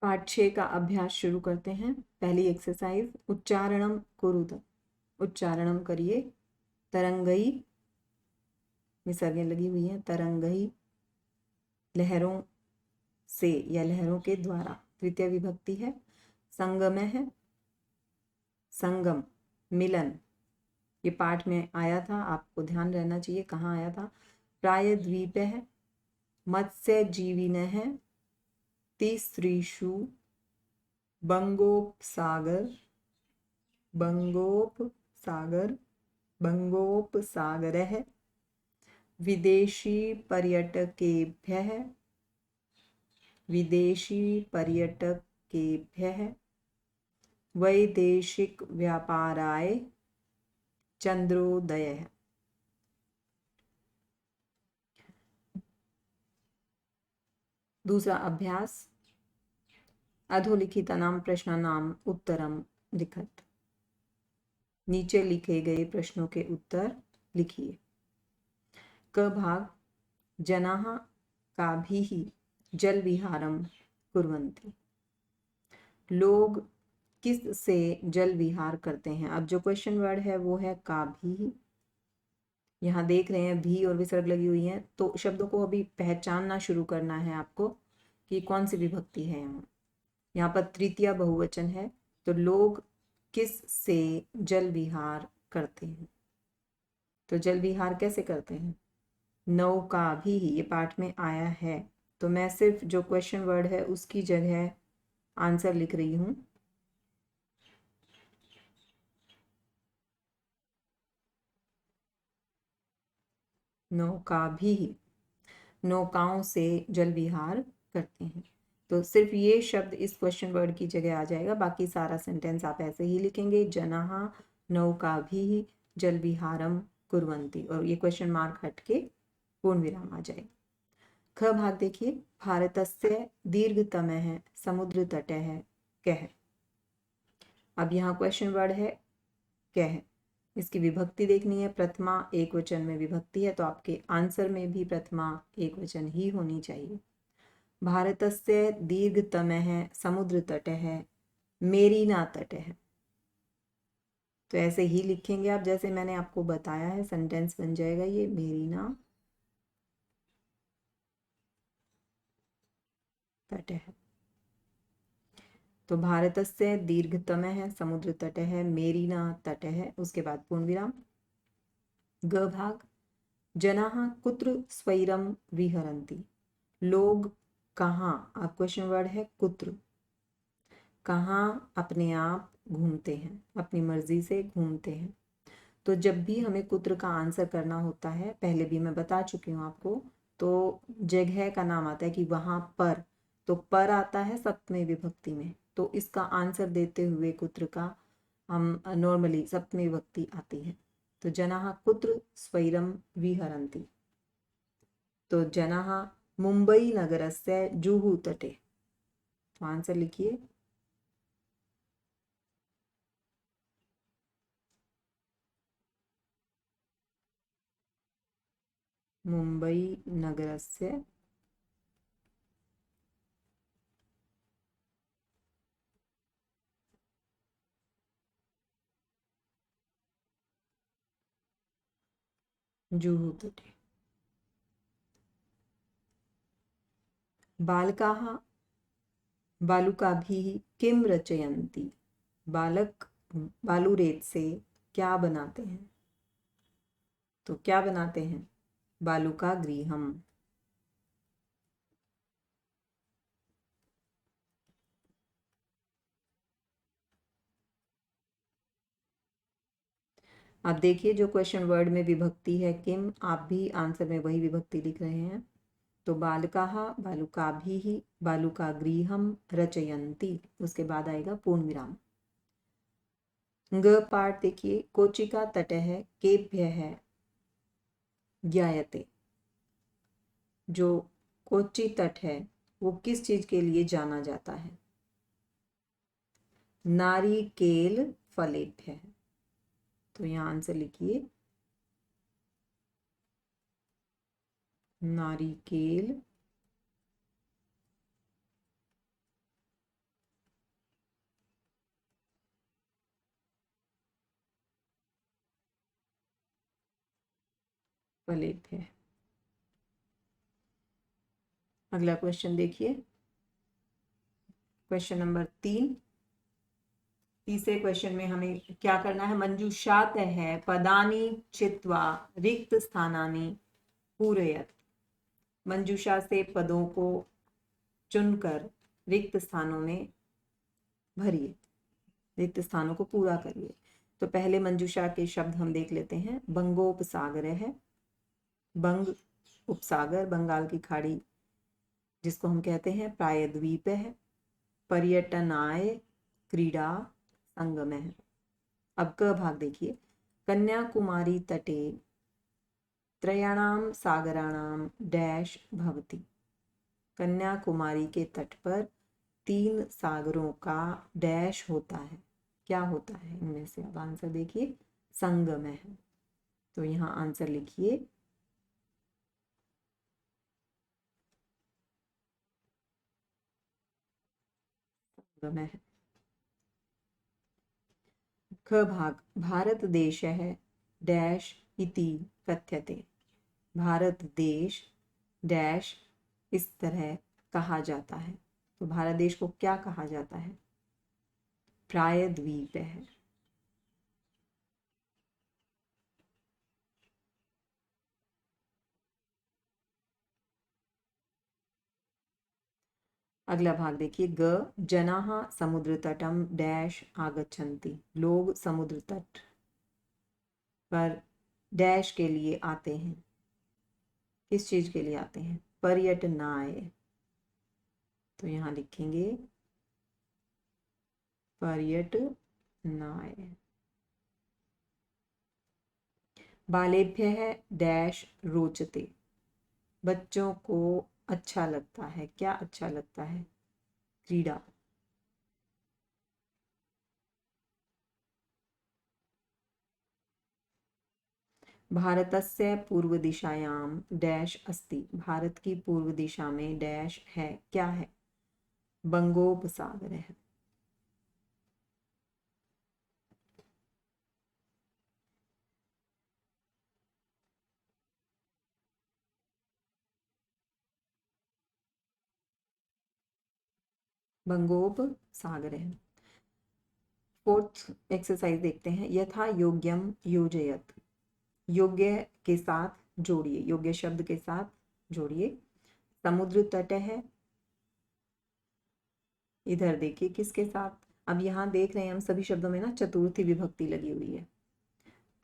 पाठ 6 का अभ्यास शुरू करते हैं। पहली एक्सरसाइज उच्चारणम कुरुत। उच्चारणम करिए। तरंगई, विसर्गें लगी हुई हैं। तरंगई लहरों से या लहरों के द्वारा, तृतीय विभक्ति है। संगम है, संगम मिलन, ये पाठ में आया था, आपको ध्यान रहना चाहिए कहाँ आया था। प्राय द्वीप है, मत्स्य जीविन है। तिसृषु बंगोपसागर, बंगोपसागर, बंगोपसागरः। विदेशी पर्यटकेभ्यः, विदेशी पर्यटकेभ्यः। वैदेशिक व्यापाराय चंद्रोदयः। दूसरा अभ्यास अधोलिखितानां प्रश्नानां उत्तरम लिखत। नीचे लिखे गए प्रश्नों के उत्तर लिखिए। क भाग, जनाः काभिः जल विहारम कुर्वन्ति। लोग किस से जल विहार करते हैं। अब जो क्वेश्चन वर्ड है वो है काभिः। यहाँ देख रहे हैं भी और विसर्ग लगी हुई है, तो शब्दों को अभी पहचानना शुरू करना है आपको कि कौन सी विभक्ति है। यहाँ पर तृतीया बहुवचन है, तो लोग किस से जल विहार करते हैं। तो जल विहार कैसे करते हैं। नौका भी, ये पाठ में आया है, तो मैं सिर्फ जो क्वेश्चन वर्ड है उसकी जगह आंसर लिख रही हूँ। नौका भी, नौकाओं से जल विहार करते हैं, तो सिर्फ ये शब्द इस क्वेश्चन वर्ड की जगह आ जाएगा। बाकी सारा सेंटेंस आप ऐसे ही लिखेंगे, जनाः नौकाभिः जल विहारम कुर्वन्ति, और ये क्वेश्चन मार्क हट के पूर्ण विराम आ जाएगा। ख भाग देखिए, भारतस्य दीर्घतमः समुद्र तटः कः। अब यहाँ क्वेश्चन वर्ड है कः, इसकी विभक्ति देखनी है। प्रथमा एक वचन में विभक्ति है, तो आपके आंसर में भी प्रथमा एक वचन ही होनी चाहिए। भारतस्य दीर्घतमः समुद्र तटः मेरीना तटः, तो ऐसे ही लिखेंगे आप जैसे मैंने आपको बताया है। सेंटेंस बन जाएगा ये, मेरीना तटः। तो भारतस्य दीर्घतमः समुद्र तटः मेरीना तटः, उसके बाद पूर्ण विराम। ग भाग, जनाः कुत्र स्वैरम विहरन्ति। लोग कहाँ, अब क्वेश्चन वर्ड है कुत्र, कहाँ अपने आप घूमते हैं, अपनी मर्जी से घूमते हैं। तो जब भी हमें कुत्र का आंसर करना होता है, पहले भी मैं बता चुकी हूँ आपको, तो जगह का नाम आता है कि वहाँ पर, तो पर आता है सप्तमी विभक्ति में, तो इसका आंसर देते हुए कुत्र का हम नॉर्मली सप्तमी विभक्ति आती है। तो जनाः कुत्र स्वैरम विहरन्ति, तो जनाः मुंबई नगरस्य जुहू तटे, तो आंसर लिखिए। मुंबई नगरस्य जुहू तटे। बालकाः बालुकाभिः किं रचयन्ति। बालक बालू रेत से क्या बनाते हैं, तो क्या बनाते हैं, बालुका गृहम। अब देखिए जो क्वेश्चन वर्ड में विभक्ति है किम, आप भी आंसर में वही विभक्ति लिख रहे हैं। तो बालकाः बालुकाभिः बालुका गृहम रचयन्ति, उसके बाद आएगा पूर्ण विराम। ग पार्ट देखिए, कोचिका तटः केभ्यः ज्ञायते। जो कोच्चि तट है वो किस चीज के लिए जाना जाता है, नारिकेल फलेभ्यः, तो यहाँ आंसर लिखिए नारिकेल पलेभ्य। अगला क्वेश्चन देखिए, क्वेश्चन नंबर 3। तीसरे क्वेश्चन में हमें क्या करना है? मंजूषात है पदानी चित्वा रिक्त स्थानानि पूरयत। मंजूषा से पदों को चुनकर रिक्त स्थानों में भरिए, रिक्त स्थानों को पूरा करिए। तो पहले मंजूषा के शब्द हम देख लेते हैं। बंगोपसागर है, बंग उपसागर, बंगाल की खाड़ी जिसको हम कहते हैं, प्रायद्वीप है, पर्यटनाय क्रीड़ा संगम है। अब क भाग देखिए, कन्याकुमारी तटे त्रयाणाम सागराणाम डैश भवति। कन्याकुमारी के तट पर 3 सागरों का डैश होता है। क्या होता है इनमें से? अब आंसर देखिए, संगम है। तो यहाँ आंसर लिखिए, संगम है। ख भाग, भारत देश है डैश इति कथ्यते। भारत देश डैश इस तरह कहा जाता है। तो भारत देश को क्या कहा जाता है? प्रायद्वीप है। अगला भाग देखिए, ग जनाः समुद्र तटम डैश आगच्छन्ति। लोग समुद्र तट पर डैश के लिए आते हैं। किस चीज के लिए आते हैं? पर्यटनाय। तो यहाँ लिखेंगे पर्यटनाय। बालेभ्य है डैश रोचते। बच्चों को अच्छा लगता है। क्या अच्छा लगता है? क्रीड़ा। भारतस्य पूर्व दिशायाम डैश अस्ति। भारत की पूर्व दिशा में डैश है। क्या है? बंगोपसागर है। बंगोपसागर है। फोर्थ एक्सरसाइज देखते हैं, यथा योग्यम योजयत। योग्य के साथ जोड़िए, योग्य शब्द के साथ जोड़िए। समुद्र तट है, इधर देखिए किसके साथ? अब यहाँ देख रहे हैं हम सभी शब्दों में ना चतुर्थी विभक्ति लगी हुई है।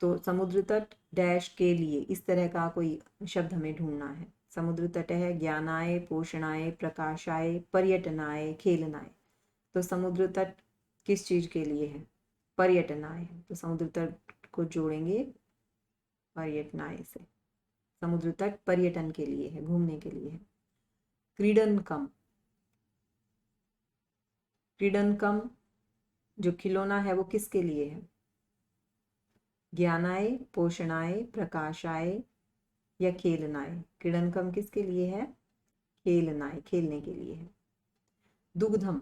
तो समुद्र तट डैश के लिए, इस तरह का कोई शब्द हमें ढूंढना है। समुद्र तट है ज्ञानाय पोषणाय प्रकाशाय पर्यटनाय खेलनाय। तो समुद्र तट किस चीज के लिए है? पर्यटनाय। तो समुद्र तट को जोड़ेंगे पर्यटनाय से। समुद्र तट पर्यटन के लिए है, घूमने के लिए है। क्रीडनकम, क्रीडनकम जो खिलौना है वो किसके लिए है? ज्ञानाय पोषणाय प्रकाशाय या खेलनाय। क्रीडनकम किसके लिए है? खेलनाय, खेलने के लिए है। दुग्धम,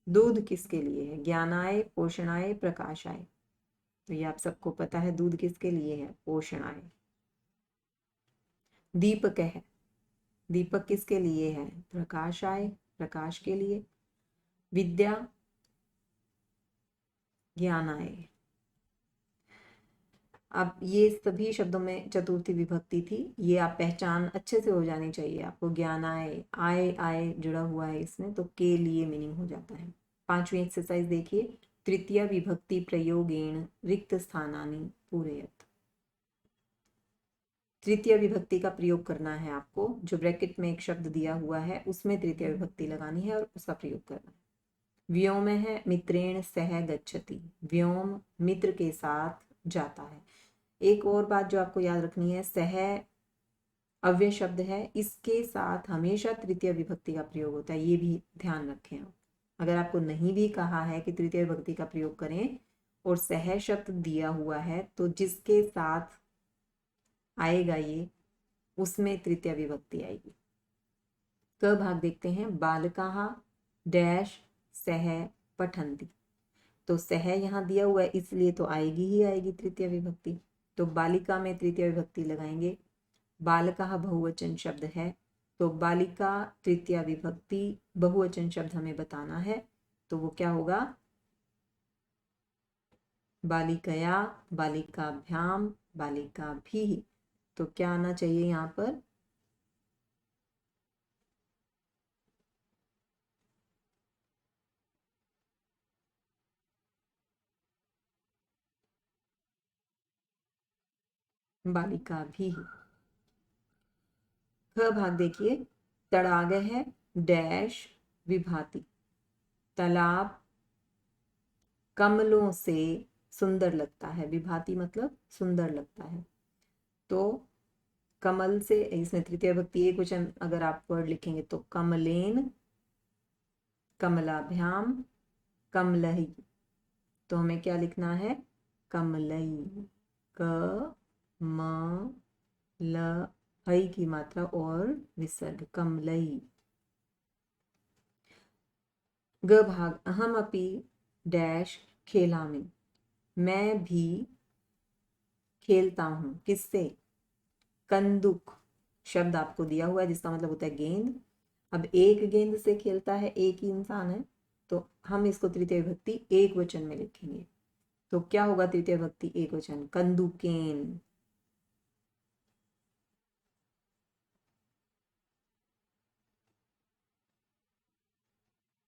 दूध किसके लिए है? ज्ञानाय पोषणाय प्रकाशाय। तो ये आप सबको पता है, दूध किसके लिए है? पोषणाय। दीपक है, दीपक किसके लिए है? प्रकाशाय, प्रकाश के लिए। विद्या ज्ञानाय। अब ये सभी शब्दों में चतुर्थी विभक्ति थी, ये आप पहचान अच्छे से हो जानी चाहिए आपको। ज्ञानाय, आय आय जुड़ा हुआ है इसमें, तो के लिए मीनिंग हो जाता है। 5वीं एक्सरसाइज देखिए, तृतीय विभक्ति प्रयोगेण रिक्त स्थानानि पूरयत। तृतीय विभक्ति का प्रयोग करना है आपको। जो ब्रैकेट में एक शब्द दिया हुआ है उसमें तृतीय विभक्ति लगानी है और उसका प्रयोग करना है। व्योम है मित्रेण सह गच्छति। व्योम मित्र के साथ जाता है। एक और बात जो आपको याद रखनी है, सह अव्यय शब्द है, इसके साथ हमेशा तृतीय विभक्ति का प्रयोग होता है, ये भी ध्यान रखें आप। अगर आपको नहीं भी कहा है कि तृतीय विभक्ति का प्रयोग करें और सह शब्द दिया हुआ है, तो जिसके साथ आएगा ये, उसमें तृतीय विभक्ति आएगी। क भाग देखते हैं, बालकाः डैश सह पठन्ति। तो सह यहाँ दिया हुआ है इसलिए तो आएगी ही आएगी तृतीय विभक्ति। तो बालिका में तृतीय विभक्ति लगाएंगे। बालकः बहुवचन शब्द है, तो बालिका तृतीय विभक्ति बहुवचन शब्द हमें बताना है, तो वो क्या होगा? बालिकया, बालिकाभ्याम, बालिकाभिः। तो क्या आना चाहिए यहाँ पर? बालिकाभिः। ख भाग देखिए, तड़ाग है डैश विभाति। तालाब कमलों से सुंदर लगता है, विभाति मतलब सुंदर लगता है। तो कमल से, इसमें तृतीय विभक्ति एक वचन अगर आप वर्ड लिखेंगे तो कमलेन, कमलाभ्याम, कमलहि। तो हमें क्या लिखना है? कमलई। क म ल हई की मात्रा और विसर्ग, कमलई। ग भाग, अहम अपि डैश खेलामि। मैं भी खेलता हूं, किससे? कंदुक शब्द आपको दिया हुआ है जिसका मतलब होता है गेंद। अब एक गेंद से खेलता है, एक ही इंसान है, तो हम इसको तृतीय विभक्ति एक वचन में लिखेंगे। तो क्या होगा तृतीय विभक्ति एक वचन? कंदुकेन।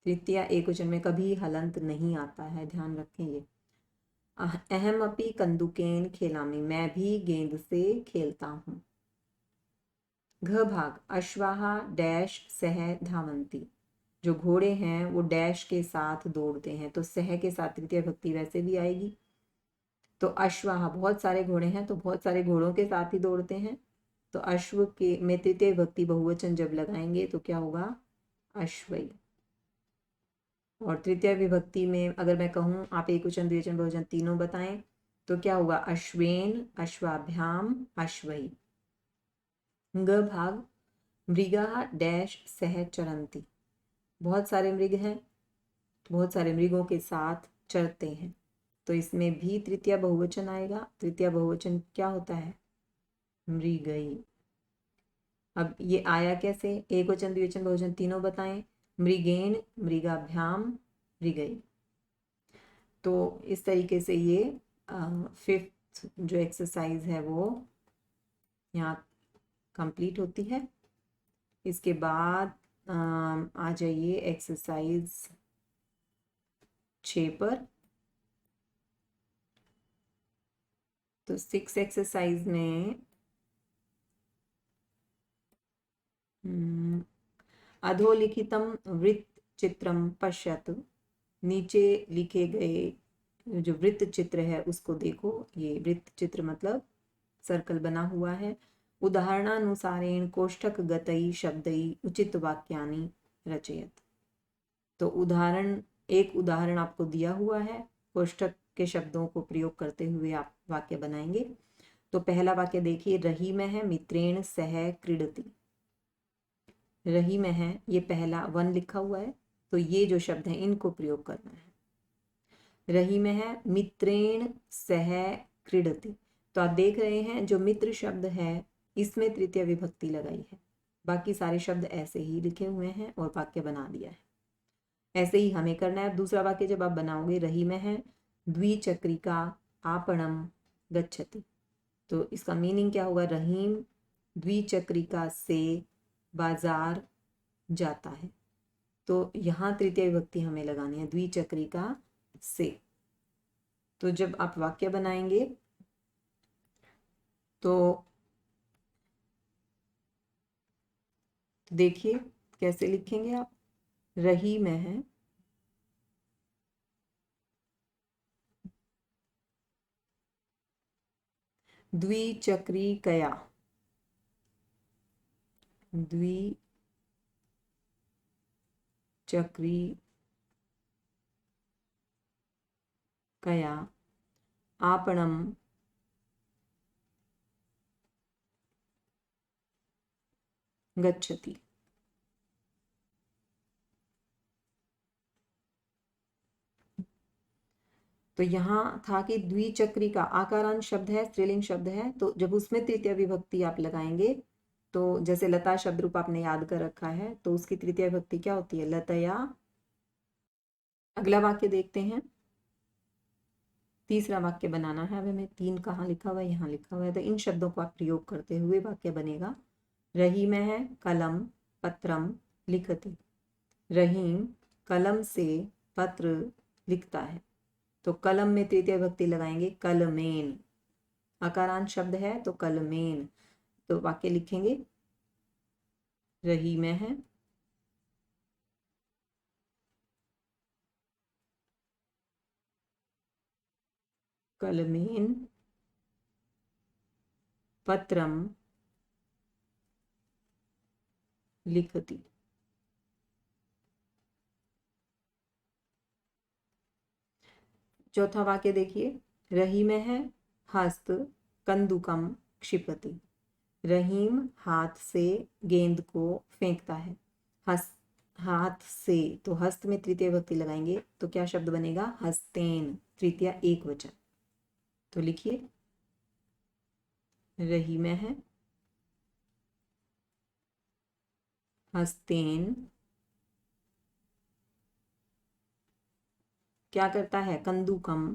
तृतीय एक वचन में कभी हलंत नहीं आता है, ध्यान रखें ये। अहम अपि कंदुकेन खेलामि, मैं भी गेंद से खेलता हूँ। घ भाग, अश्वाहा डैश सह धावंती। जो घोड़े हैं वो डैश के साथ दौड़ते हैं, तो सह के साथ तृतीय विभक्ति वैसे भी आएगी। तो अश्वाहा, बहुत सारे घोड़े हैं तो बहुत सारे घोड़ों के साथ ही दौड़ते हैं। तो अश्व के में तृतीय विभक्ति बहुवचन जब लगाएंगे तो क्या होगा? अश्वई। और तृतीय विभक्ति में अगर मैं कहूँ आप एक वचन द्विवचन बहुवचन तीनों बताएं तो क्या होगा? अश्वेन, अश्वाभ्याम, अश्वई। ग भाग, मृगा डैश सह चरंती। बहुत सारे मृग हैं, बहुत सारे मृगों के साथ चरते हैं, तो इसमें भी तृतीय बहुवचन आएगा। तृतीय बहुवचन क्या होता है? मृगई। अब ये आया कैसे? एक वचन द्विवचन बहुवचन तीनों बताएं। मृगेन, मृगाभ्याम, मृगई। तो इस तरीके से ये फिफ्थ जो एक्सरसाइज है वो यहाँ कंप्लीट होती है। इसके बाद आ जाइए एक्सरसाइज 6 पर। तो 6 एक्सरसाइज में अधोलिखितम वृत्त चित्रम पश्यतु। नीचे लिखे गए जो वृत्त चित्र है उसको देखो। ये वृत्त चित्र मतलब सर्कल बना हुआ है। उदाहरणानुसारेण कोष्ठक गतई शब्दई उचित वाक्यानि रचयत। तो एक उदाहरण आपको दिया हुआ है, कोष्ठक के शब्दों को प्रयोग करते हुए आप वाक्य बनाएंगे। तो पहला वाक्य देखिए, रही में है मित्रेण सह क्रीडति। रही में है, ये पहला वन लिखा हुआ है, तो ये जो शब्द है इनको प्रयोग करना है। रही में है मित्रेण सह क्रीडति, तो आप देख रहे हैं जो मित्र शब्द है इसमें तृतीय विभक्ति लगाई है, बाकी सारे शब्द ऐसे ही लिखे हुए हैं और वाक्य बना दिया है। ऐसे ही हमें करना है। दूसरा वाक्य जब आप बनाओगे, रही में है द्विचक्रिका आपणम गच्छति, तो इसका मीनिंग क्या होगा? रहीम द्विचक्रिका से बाजार जाता है, तो यहाँ तृतीय विभक्ति हमें लगानी है द्विचक्रिका से। तो जब आप वाक्य बनाएंगे तो देखिए कैसे लिखेंगे आप। रही में है द्विचक्रिकया, द्विचक्रिकया आपणम गच्छति। तो यहाँ था कि द्विचक्री का आकारांत शब्द है, स्त्रीलिंग शब्द है, तो जब उसमें तृतीय विभक्ति आप लगाएंगे तो जैसे लता शब्द रूप आपने याद कर रखा है, तो उसकी तृतीय विभक्ति क्या होती है? लतया। अगला वाक्य देखते हैं। तीसरा वाक्य बनाना है। अब हमें 3 कहाँ लिखा हुआ है? यहाँ लिखा हुआ है। तो इन शब्दों को आप प्रयोग करते हुए वाक्य बनेगा। रही में है कलम पत्रम लिखती। रहीम कलम से पत्र लिखता है। तो कलम में तृतीय विभक्ति लगाएंगे, कलमेन। आकारांत शब्द है तो कलमेन। तो वाक्य लिखेंगे, रही में है कलमेन पत्रम लिखती। चौथा वाक्य देखिए, रही में है हस्त कंदुकम क्षिपति। रहीम हाथ से गेंद को फेंकता है। हस्त, हाथ से, तो हस्त में तृतीय विभक्ति लगाएंगे तो क्या शब्द बनेगा? हस्तेन, तृतीय एक वचन। तो लिखिए, रही में है हस्तेन क्या करता है? कंदुकम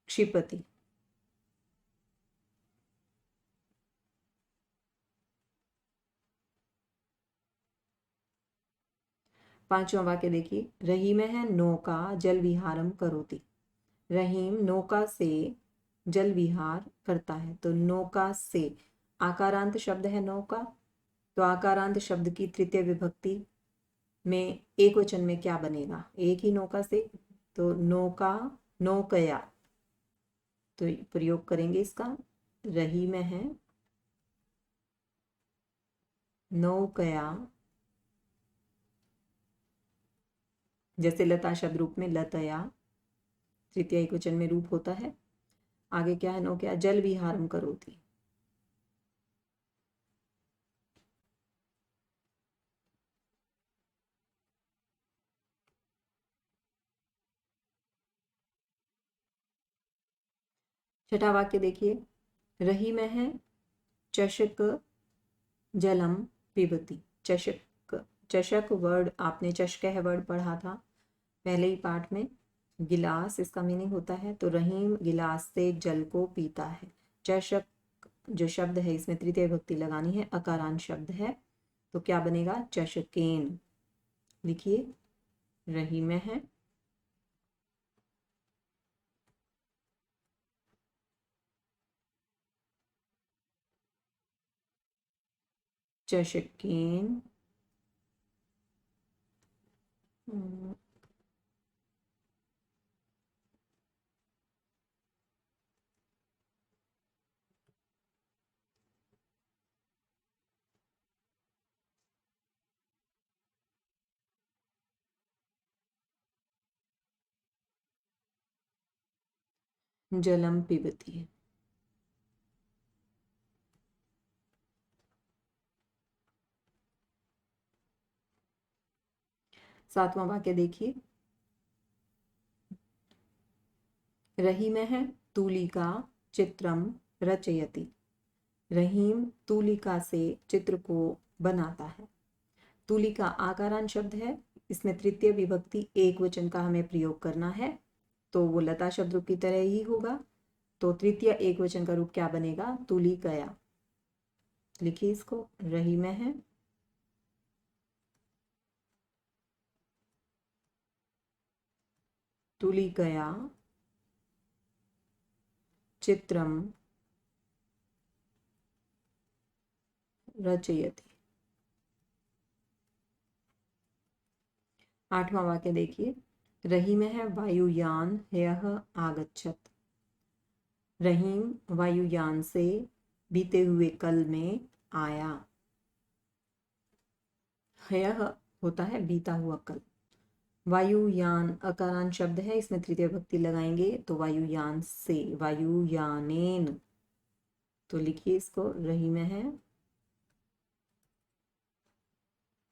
क्षिपति। पांचवा वाक्य देखिए, रही में है नौका जल विहारम करोति। रहीम नौका से जल विहार करता है। तो नौका से आकारांत शब्द है नौका, तो आकारांत शब्द की तृतीय विभक्ति में एक वचन में क्या बनेगा? एक ही नौका से, तो नौका नौकया। तो प्रयोग करेंगे इसका, रही में है नौकया। जैसे लता शब्द रूप में लतया, तृतीय एक वचन में रूप होता है। आगे क्या है? नौकया जल विहारम करोति। छठा वाक्य देखिए, रही में है चषक जलम पिबती। चषक, चषक वर्ड आपने चषक वर्ड पढ़ा था पहले ही पाठ में। गिलास इसका मीनिंग होता है। तो रहीम गिलास से जल को पीता है। चषक जो शब्द है इसमें तृतीय विभक्ति लगानी है, अकारांत शब्द है, तो क्या बनेगा? चषकेन। लिखिए, रही में है चषकेन जलम पिबती। सातवां वाक्य देखिए, रही में है तूलिका चित्रम रचयति। रहीम तूलिका से चित्र को बनाता है। तूलिका आकारांत शब्द है, इसमें तृतीय विभक्ति एक वचन का हमें प्रयोग करना है, तो वो लता शब्द रूप की तरह ही होगा। तो तृतीय एक वचन का रूप क्या बनेगा? तूलिकया। लिखिए इसको, रही में है तूलिकया चित्रम रचयति। आठवां वाक्य देखिए, रही में है वायुयान ह्यः आगच्छत। रहीम वायुयान से बीते हुए कल में आया। ह्यः होता है बीता हुआ कल। वायुयान अकारांत शब्द है, इसमें तृतीय विभक्ति लगाएंगे तो वायुयान से, वायुयानेन। तो लिखिए इसको, रही में है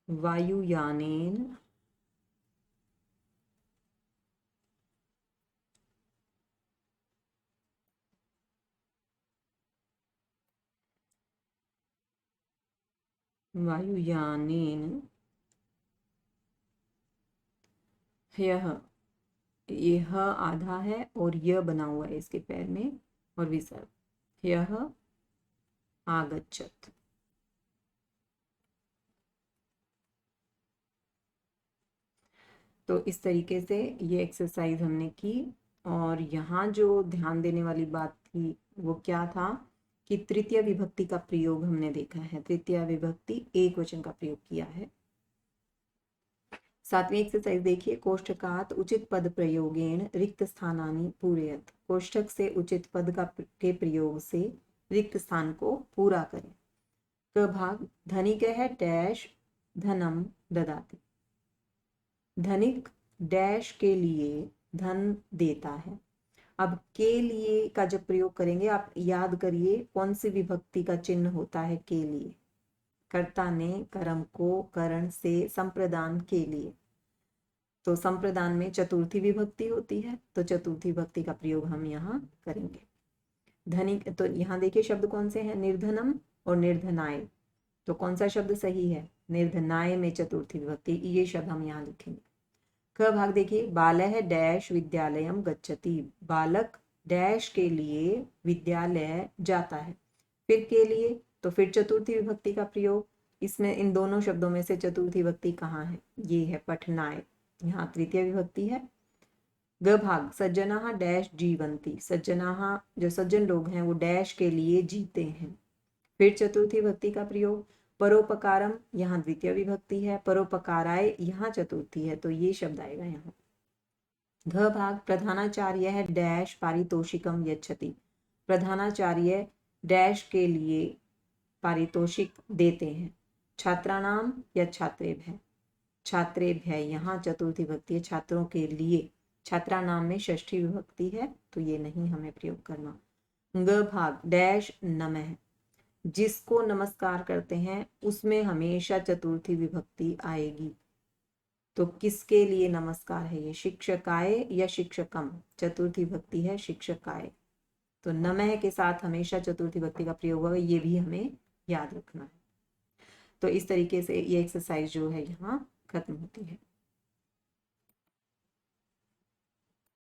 वायुयानेन वायुयानेन यह आधा है और यह बना हुआ है इसके पैर में और विसर्ग यह आगच्छत। तो इस तरीके से ये एक्सरसाइज हमने की। और यहाँ जो ध्यान देने वाली बात थी वो क्या था कि तृतीय विभक्ति का प्रयोग हमने देखा है। तृतीय विभक्ति एक वचन का प्रयोग किया है। 7वीं एक्सरसाइज देखिए, कोष्ठकात उचित पद प्रयोगेण रिक्त स्थानानि पूरयत। कोष्ठक से उचित पद के प्रयोग से रिक्त स्थान को पूरा करें। क भाग, धनिक है डैश धनम ददाति। धनिक डैश के लिए धन देता है। अब के लिए का जब प्रयोग करेंगे आप याद करिए कौन सी विभक्ति का चिन्ह होता है के लिए। कर्ता ने कर्म को करण से संप्रदान के लिए, तो संप्रदान में चतुर्थी विभक्ति होती है, तो चतुर्थी विभक्ति का प्रयोग हम यहाँ करेंगे। धनिक, तो यहाँ देखिए शब्द कौन से हैं, निर्धनम और निर्धनाय। तो कौन सा शब्द सही है, निर्धनाय में चतुर्थी विभक्ति, ये शब्द हम यहाँ लिखेंगे। क भाग देखिए, बालः डैश विद्यालयम गच्छति। बालक डैश के लिए विद्यालय जाता है। फिर के लिए, तो फिर चतुर्थी विभक्ति का प्रयोग। इसमें इन दोनों शब्दों में से चतुर्थी विभक्ति कहाँ है, ये है पठनाय, यहाँ तृतीय विभक्ति है। ग भाग, सज्जनाः डैश जीवंती। सज्जनाः जो सज्जन लोग हैं वो डैश के लिए जीते हैं। फिर चतुर्थी विभक्ति का प्रयोग। परोपकारम, यहाँ द्वितीय विभक्ति है। परोपकाराय, यहाँ चतुर्थी है, तो ये शब्द आएगा यहाँ। घ भाग, प्रधानाचार्य है डैश पारितोषिकम यच्छति। प्रधानाचार्य डैश के लिए पारितोषिक देते हैं। छात्राणाम या छात्रेभ्य, छात्रेभ्य यहाँ चतुर्थी विभक्ति है, छात्रों के लिए। छात्रा नाम में षष्ठी विभक्ति है, तो ये नहीं हमें प्रयोग करना। ग भाग, डैश नमः। जिसको नमस्कार करते हैं उसमें हमेशा चतुर्थी विभक्ति आएगी। तो किसके लिए नमस्कार है ये, शिक्षकाय या शिक्षकम। चतुर्थी विभक्ति है शिक्षकाय, तो नमः के साथ हमेशा चतुर्थी विभक्ति का प्रयोग होगा, ये भी हमें याद रखना है। तो इस तरीके से ये एक्सरसाइज जो है यहाँ खत्म होती है।